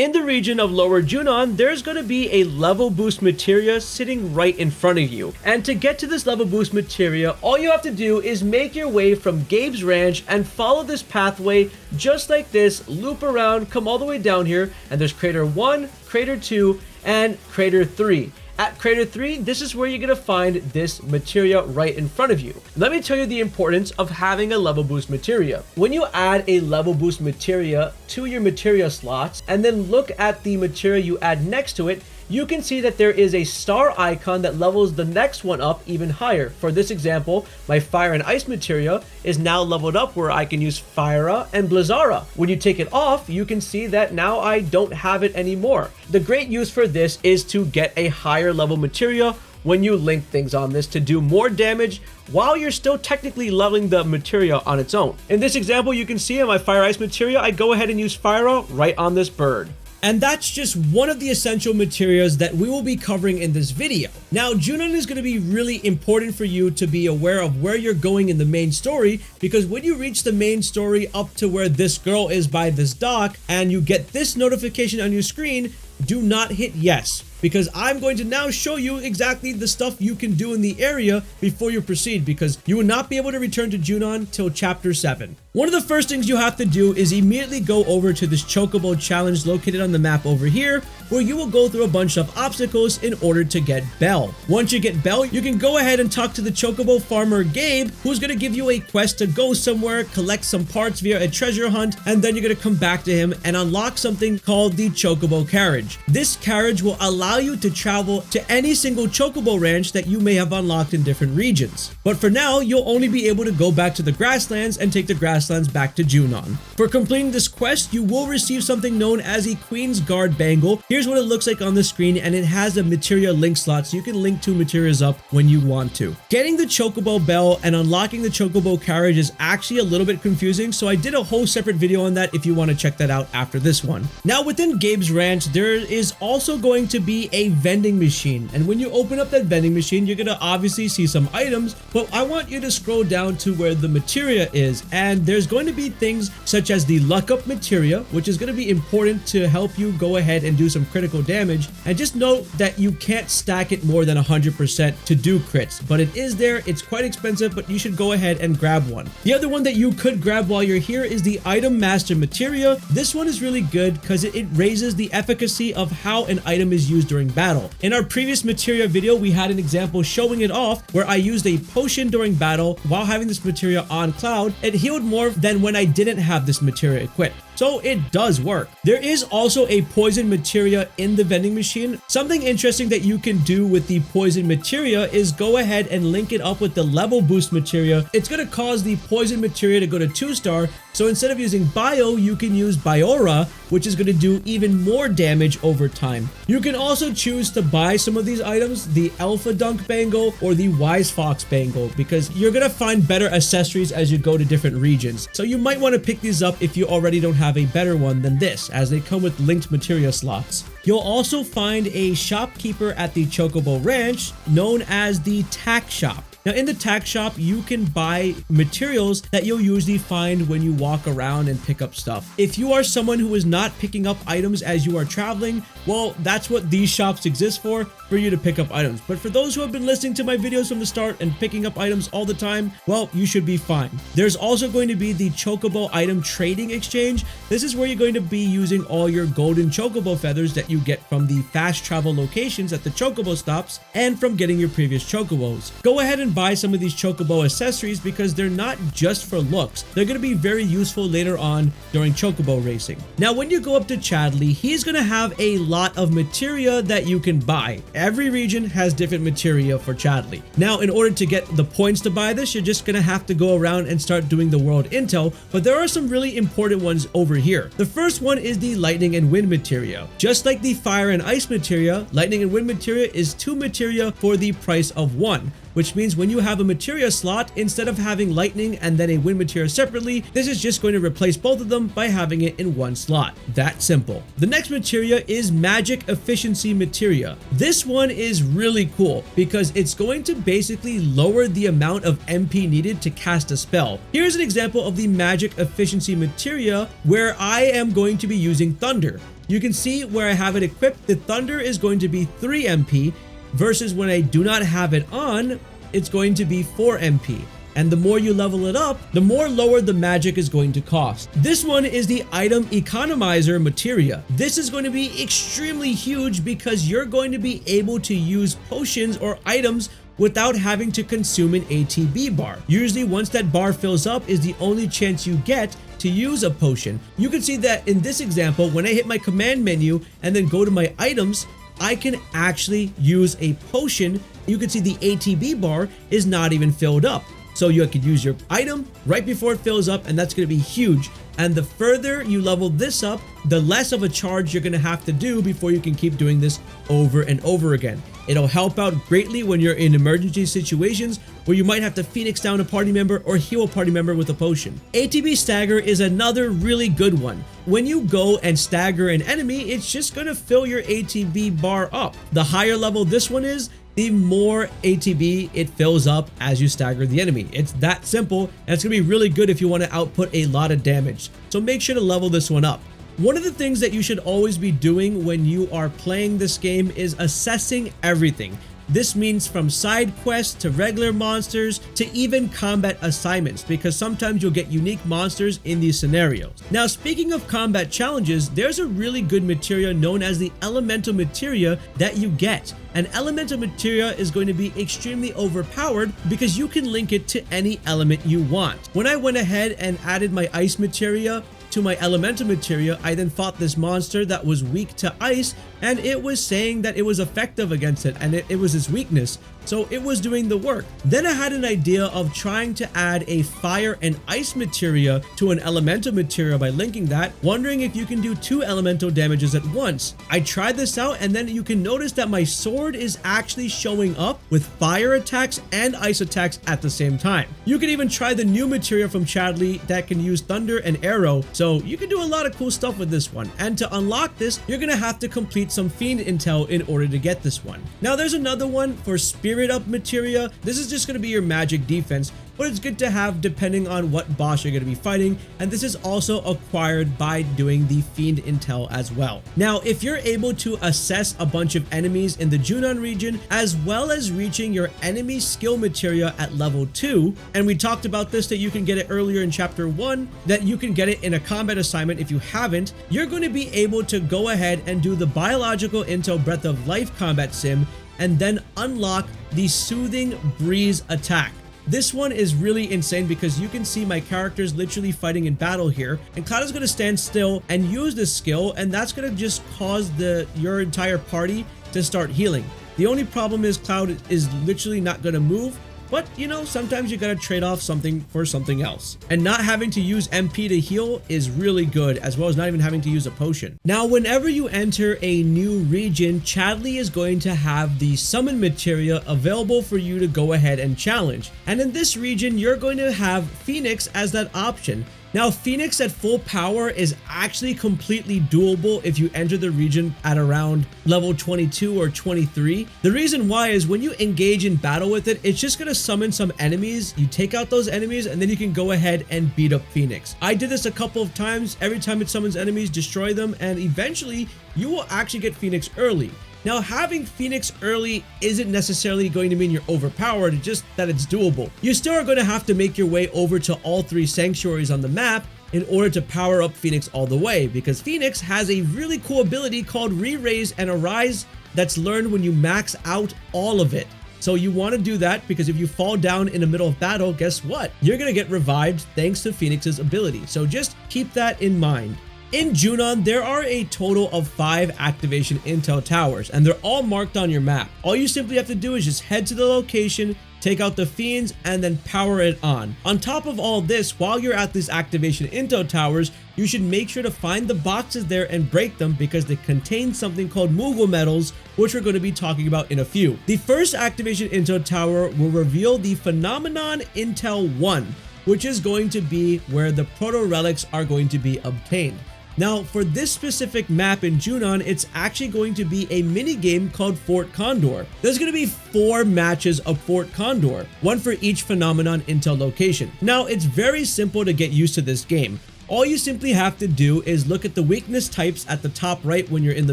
In the region of Lower Junon, there's going to be a Level Boost Materia sitting right in front of you. And to get to this Level Boost Materia, all you have to do is make your way from Gabe's Ranch and follow this pathway just like this, loop around, come all the way down here, and there's Crater 1, Crater 2, and Crater 3. At Crater 3, this is where you're going to find this materia right in front of you. Let me tell you the importance of having a level boost materia. When you add a level boost materia to your materia slots and then look at the materia you add next to it, you can see that there is a star icon that levels the next one up even higher. For this example, my Fire and Ice Materia is now leveled up where I can use Fyra and Blizzara. When you take it off, you can see that now I don't have it anymore. The great use for this is to get a higher level materia when you link things on this to do more damage while you're still technically leveling the materia on its own. In this example, you can see on my Fire Ice Materia, I go ahead and use Fyra right on this bird. And that's just one of the essential materias that we will be covering in this video. Now, Junon is going to be really important for you to be aware of where you're going in the main story, because when you reach the main story up to where this girl is by this dock and you get this notification on your screen, do not hit yes, because I'm going to now show you exactly the stuff you can do in the area before you proceed, because you will not be able to return to Junon till chapter 7. One of the first things you have to do is immediately go over to this Chocobo challenge located on the map over here, where you will go through a bunch of obstacles in order to get Belle. Once you get Belle, you can go ahead and talk to the Chocobo farmer Gabe, who's going to give you a quest to go somewhere, collect some parts via a treasure hunt, and then you're going to come back to him and unlock something called the Chocobo carriage. This carriage will allow you to travel to any single Chocobo ranch that you may have unlocked in different regions. But for now, you'll only be able to go back to the grasslands and take the grasslands back to Junon. For completing this quest, you will receive something known as a Queen's Guard Bangle. Here's what it looks like on the screen, and it has a materia link slot, so you can link two materias up when you want to. Getting the Chocobo Bell and unlocking the Chocobo carriage is actually a little bit confusing, so I did a whole separate video on that if you want to check that out after this one. Now, within Gabe's Ranch, there is also going to be a vending machine, and when you open up that vending machine, you're going to obviously see some items, but I want you to scroll down to where the materia is, and there's going to be things such as the Luck Up Materia, which is going to be important to help you go ahead and do some critical damage. And just note that you can't stack it more than 100% to do crits, but it is there. It's quite expensive, but you should go ahead and grab one. The other one that you could grab while you're here is the Item Master Materia. This one is really good because it raises the efficacy of how an item is used during battle. In our previous materia video, we had an example showing it off where I used a potion during battle while having this materia on Cloud. It healed more than when I didn't have this materia equipped. So it does work. There is also a poison materia in the vending machine. Something interesting that you can do with the poison materia is go ahead and link it up with the level boost materia. It's going to cause the poison materia to go to 2-star. So instead of using Bio, you can use Biora, which is going to do even more damage over time. You can also choose to buy some of these items, the Alpha Dunk Bangle or the Wise Fox Bangle, because you're going to find better accessories as you go to different regions. So you might want to pick these up if you already don't have a better one than this, as they come with linked materia slots. You'll also find a shopkeeper at the Chocobo Ranch known as the Tack Shop. Now, in the tack shop, you can buy materials that you'll usually find when you walk around and pick up stuff. If you are someone who is not picking up items as you are traveling, well, that's what these shops exist for you to pick up items. But for those who have been listening to my videos from the start and picking up items all the time, well, you should be fine. There's also going to be the Chocobo Item Trading Exchange. This is where you're going to be using all your golden Chocobo feathers that you get from the fast travel locations at the Chocobo stops and from getting your previous Chocobos. Go ahead and buy some of these Chocobo accessories because they're not just for looks. They're going to be very useful later on during Chocobo racing. Now, when you go up to Chadley, he's going to have a lot of materia that you can buy. Every region has different materia for Chadley. Now, in order to get the points to buy this, you're just going to have to go around and start doing the world intel, but there are some really important ones over here. The first one is the Lightning and Wind Materia. Just like the Fire and Ice Materia, Lightning and Wind Materia is 2 materia for the price of 1. Which means when you have a materia slot, instead of having lightning and then a wind materia separately, this is just going to replace both of them by having it in one slot. That simple. The next materia is Magic Efficiency Materia. This one is really cool because it's going to basically lower the amount of MP needed to cast a spell. Here's an example of the Magic Efficiency Materia where I am going to be using Thunder. You can see where I have it equipped, the Thunder is going to be 3 MP, versus when I do not have it on, it's going to be 4 MP. And the more you level it up, the more lower the magic is going to cost. This one is the Item Economizer Materia. This is going to be extremely huge because you're going to be able to use potions or items without having to consume an ATB bar. Usually once that bar fills up is the only chance you get to use a potion. You can see that in this example, when I hit my command menu and then go to my items, I can actually use a potion. You can see the ATB bar is not even filled up. So you could use your item right before it fills up, and that's going to be huge. And the further you level this up, the less of a charge you're going to have to do before you can keep doing this over and over again. It'll help out greatly when you're in emergency situations where you might have to Phoenix down a party member or heal a party member with a potion. ATB Stagger is another really good one. When you go and stagger an enemy, it's just going to fill your ATB bar up. The higher level this one is, the more ATB it fills up as you stagger the enemy. It's that simple, and it's going to be really good if you want to output a lot of damage. So make sure to level this one up. One of the things that you should always be doing when you are playing this game is assessing everything. This means from side quests to regular monsters to even combat assignments, because sometimes you'll get unique monsters in these scenarios. Now, speaking of combat challenges, there's a really good materia known as the Elemental Materia that you get. And Elemental Materia is going to be extremely overpowered because you can link it to any element you want. When I went ahead and added my Ice Materia to my Elemental Materia, I then fought this monster that was weak to ice, and it was saying that it was effective against it, and it was its weakness, so it was doing the work. Then I had an idea of trying to add a Fire and Ice Materia to an Elemental Materia by linking that, wondering if you can do 2 elemental damages at once. I tried this out, and then you can notice that my sword is actually showing up with fire attacks and ice attacks at the same time. You can even try the new materia from Chadley that can use thunder and arrow, so you can do a lot of cool stuff with this one. And to unlock this, you're gonna have to complete some Fiend Intel in order to get this one. Now there's another one for Spirit Up Materia. This is just gonna be your magic defense, but it's good to have depending on what boss you're going to be fighting, and this is also acquired by doing the Fiend Intel as well. Now, if you're able to assess a bunch of enemies in the Junon region, as well as reaching your enemy skill materia at level 2, and we talked about this that you can get it earlier in chapter 1, that you can get it in a combat assignment if you haven't, you're going to be able to go ahead and do the Biological Intel Breath of Life combat sim, and then unlock the Soothing Breeze attack. This one is really insane because you can see my characters literally fighting in battle here, and Cloud is going to stand still and use this skill, and that's going to just cause your entire party to start healing. The only problem is Cloud is literally not going to move, but you know, sometimes you gotta trade off something for something else. And not having to use MP to heal is really good, as well as not even having to use a potion. Now, whenever you enter a new region, Chadley is going to have the Summon Materia available for you to go ahead and challenge. And in this region, you're going to have Phoenix as that option. Now, Phoenix at full power is actually completely doable if you enter the region at around level 22 or 23. The reason why is when you engage in battle with it, it's just going to summon some enemies. You take out those enemies, and then you can go ahead and beat up Phoenix. I did this a couple of times. Every time it summons enemies, destroy them, and eventually you will actually get Phoenix early. Now, having Phoenix early isn't necessarily going to mean you're overpowered, it's just that it's doable. You still are going to have to make your way over to all 3 sanctuaries on the map in order to power up Phoenix all the way, because Phoenix has a really cool ability called Re-Raise and Arise that's learned when you max out all of it. So you want to do that, because if you fall down in the middle of battle, guess what? You're going to get revived thanks to Phoenix's ability. So just keep that in mind. In Junon, there are a total of 5 activation intel towers, and they're all marked on your map. All you simply have to do is just head to the location, take out the fiends, and then power it on. On top of all this, while you're at these activation intel towers, you should make sure to find the boxes there and break them, because they contain something called Moogle medals, which we're going to be talking about in a few. The first activation intel tower will reveal the Phenomenon Intel 1, which is going to be where the proto relics are going to be obtained. Now, for this specific map in Junon, it's actually going to be a mini game called Fort Condor. There's going to be 4 matches of Fort Condor, one for each Phenomenon Intel location. Now, it's very simple to get used to this game. All you simply have to do is look at the weakness types at the top right when you're in the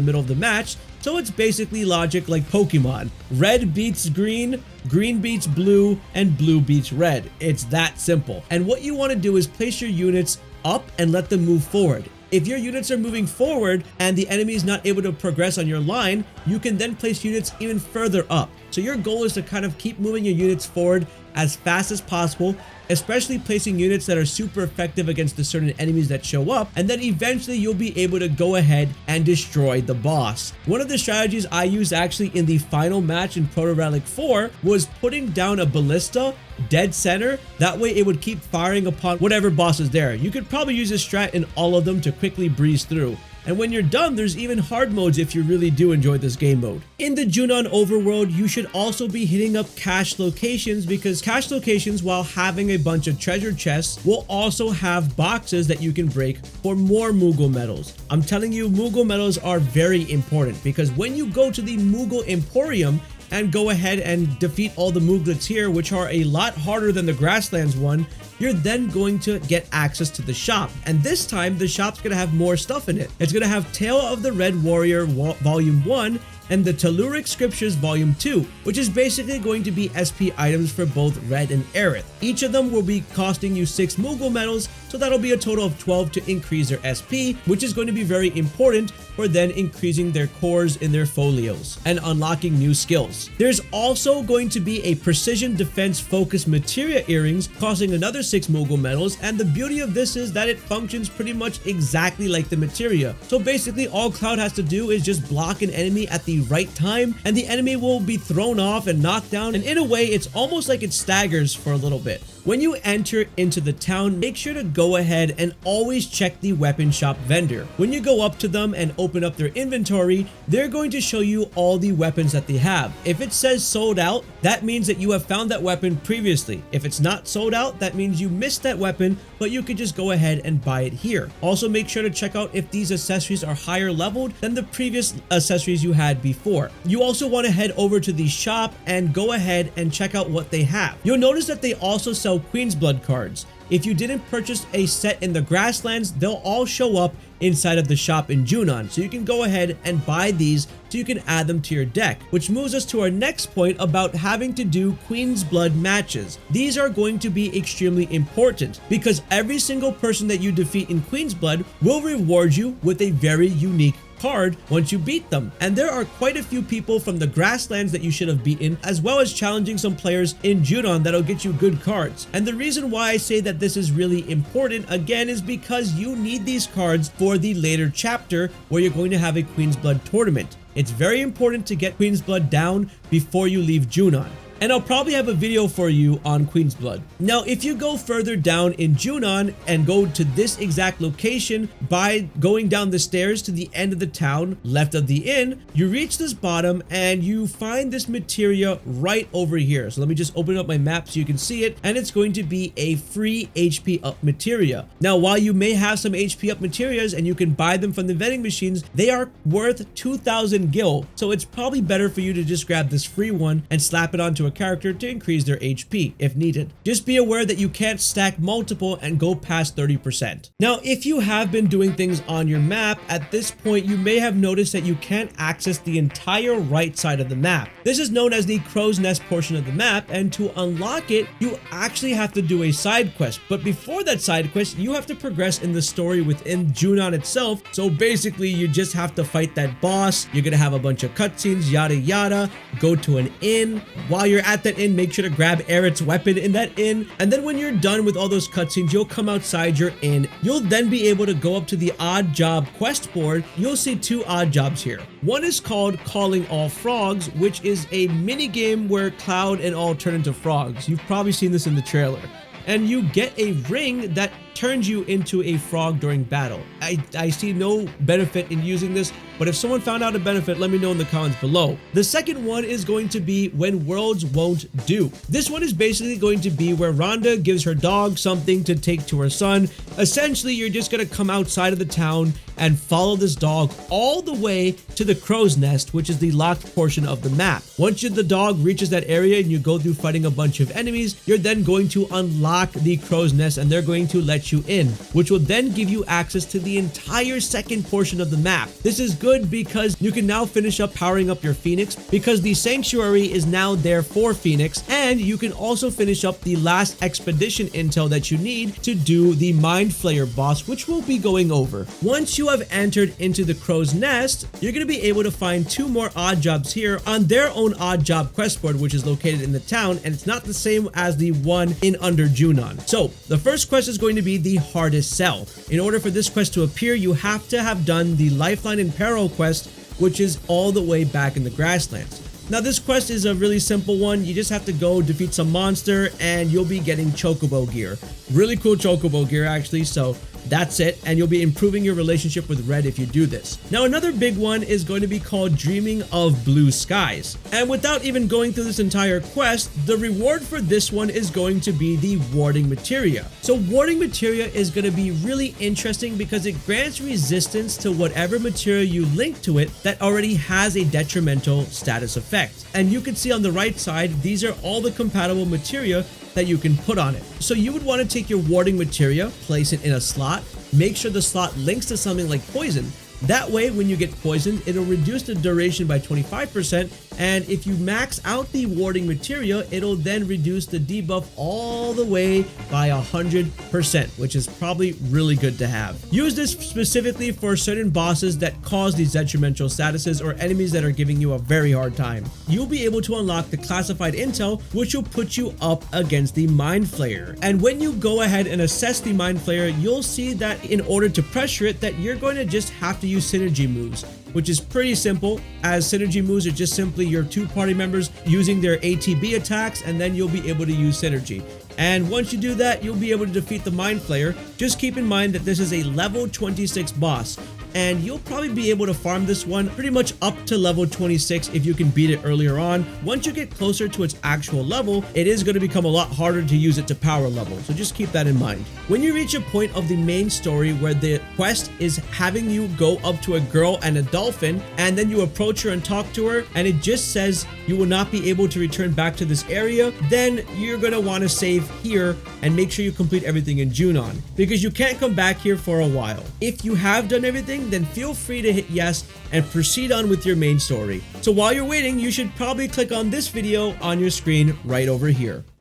middle of the match. So it's basically logic like Pokemon. Red beats green, green beats blue, and blue beats red. It's that simple. And what you want to do is place your units up and let them move forward. If your units are moving forward and the enemy is not able to progress on your line, you can then place units even further up. So your goal is to kind of keep moving your units forward as fast as possible, especially placing units that are super effective against the certain enemies that show up, and then eventually you'll be able to go ahead and destroy the boss. One of the strategies I used actually in the final match in Proto Relic 4 was putting down a ballista dead center. That way it would keep firing upon whatever boss is there. You could probably use this strat in all of them to quickly breeze through. And when you're done, there's even hard modes if you really do enjoy this game mode. In the Junon overworld, you should also be hitting up cache locations, because cache locations, while having a bunch of treasure chests, will also have boxes that you can break for more Moogle medals. I'm telling you, Moogle medals are very important, because when you go to the Moogle Emporium and go ahead and defeat all the Mooglets here, which are a lot harder than the Grasslands one, you're then going to get access to the shop. And this time, the shop's gonna have more stuff in it. It's gonna have Tale of the Red Warrior Volume 1 and the Telluric Scriptures Volume 2, which is basically going to be SP items for both Red and Aerith. Each of them will be costing you 6 Moogle medals, so that'll be a total of 12 to increase their SP, which is going to be very important for then increasing their cores in their folios and unlocking new skills. There's also going to be a Precision Defense Focus Materia earrings costing another 6 Moogle medals, and the beauty of this is that it functions pretty much exactly like the Materia. So basically all Cloud has to do is just block an enemy at the right time, and the enemy will be thrown off and knocked down, and in a way it's almost like it staggers for a little bit. When you enter into the town, make sure to go ahead and always check the weapon shop vendor. When you go up to them and open up their inventory, they're going to show you all the weapons that they have. If it says sold out, that means that you have found that weapon previously. If it's not sold out, that means you missed that weapon, but you could just go ahead and buy it here. Also, make sure to check out if these accessories are higher leveled than the previous accessories you had before. You also want to head over to the shop and go ahead and check out what they have. You'll notice that they also sell QueensBlood cards. If you didn't purchase a set in the Grasslands, they'll all show up inside of the shop in Junon, so you can go ahead and buy these so you can add them to your deck, which moves us to our next point about having to do QueensBlood matches. These are going to be extremely important because every single person that you defeat in QueensBlood will reward you with a very unique card once you beat them. And there are quite a few people from the Grasslands that you should have beaten, as well as challenging some players in Junon that'll get you good cards. And the reason why I say that this is really important again is because you need these cards for the later chapter where you're going to have a QueensBlood tournament. It's very important to get QueensBlood down before you leave Junon. And I'll probably have a video for you on QueensBlood. Now, if you go further down in Junon and go to this exact location by going down the stairs to the end of the town, left of the inn, you reach this bottom and you find this materia right over here. So let me just open up my map so you can see it, and it's going to be a free HP Up Materia. Now, while you may have some HP Up Materias and you can buy them from the vending machines, they are worth 2,000 gil. So it's probably better for you to just grab this free one and slap it onto a character to increase their HP if needed. Just be aware that you can't stack multiple and go past 30%. Now, if you have been doing things on your map, at this point you may have noticed that you can't access the entire right side of the map. This is known as the Crow's Nest portion of the map, and to unlock it, you actually have to do a side quest. But before that side quest, you have to progress in the story within Junon itself. So basically, you just have to fight that boss. You're gonna have a bunch of cutscenes, yada yada, go to an inn. While you're at that inn, make sure to grab Aerith's weapon in that inn, and then when you're done with all those cutscenes, you'll come outside your inn. You'll then be able to go up to the odd job quest board. You'll see 2 odd jobs here. One is called Calling All Frogs, which is a mini game where Cloud and all turn into frogs. You've probably seen this in the trailer. And you get a ring that turns you into a frog during battle. I see no benefit in using this, but if someone found out a benefit, let me know in the comments below. The second one is going to be When Worlds Won't Do. This one is basically going to be where Rhonda gives her dog something to take to her son. Essentially, you're just gonna come outside of the town and follow this dog all the way to the Crow's Nest, which is the locked portion of the map. Once the dog reaches that area and you go through fighting a bunch of enemies, you're then going to unlock the Crow's Nest, and they're going to let let you in, which will then give you access to the entire second portion of the map. This is good because you can now finish up powering up your Phoenix, because the Sanctuary is now there for Phoenix, and you can also finish up the last expedition intel that you need to do the MindFlayer boss, which we'll be going over. Once you have entered into the Crow's Nest, you're going to be able to find 2 more odd jobs here on their own odd job quest board, which is located in the town, and it's not the same as the one in Under Junon. So the first quest is going to be the hardest sell. In order for this quest to appear, you have to have done the Lifeline in Peril quest, which is all the way back in the grasslands. Now this quest is a really simple one. You just have to go defeat some monster and you'll be getting Chocobo gear. Really cool Chocobo gear actually, so that's it, and you'll be improving your relationship with Red if you do this. Now another big one is going to be called Dreaming of Blue Skies. And without even going through this entire quest, the reward for this one is going to be the Warding Materia. So Warding Materia is going to be really interesting because it grants resistance to whatever materia you link to it that already has a detrimental status effect. And you can see on the right side, these are all the compatible materia that you can put on it. So you would want to take your Warding Materia, place it in a slot, make sure the slot links to something like poison. That way, when you get poisoned, it'll reduce the duration by 25%, and if you max out the Warding Materia, it'll then reduce the debuff all the way by 100%, which is probably really good to have. Use this specifically for certain bosses that cause these detrimental statuses or enemies that are giving you a very hard time. You'll be able to unlock the classified intel, which will put you up against the MindFlayer. And when you go ahead and assess the MindFlayer, you'll see that in order to pressure it, that you're going to just have to use synergy moves, which is pretty simple, as synergy moves are just simply your 2 party members using their ATB attacks, and then you'll be able to use synergy. And once you do that, you'll be able to defeat the MindFlayer. Just keep in mind that this is a level 26 boss, and you'll probably be able to farm this one pretty much up to level 26 if you can beat it earlier on. Once you get closer to its actual level, it is going to become a lot harder to use it to power level, so just keep that in mind. When you reach a point of the main story where the quest is having you go up to a girl and a dolphin, and then you approach her and talk to her, and it just says you will not be able to return back to this area, then you're going to want to save here and make sure you complete everything in Junon, because you can't come back here for a while. If you have done everything, then feel free to hit yes and proceed on with your main story. So while you're waiting, you should probably click on this video on your screen right over here.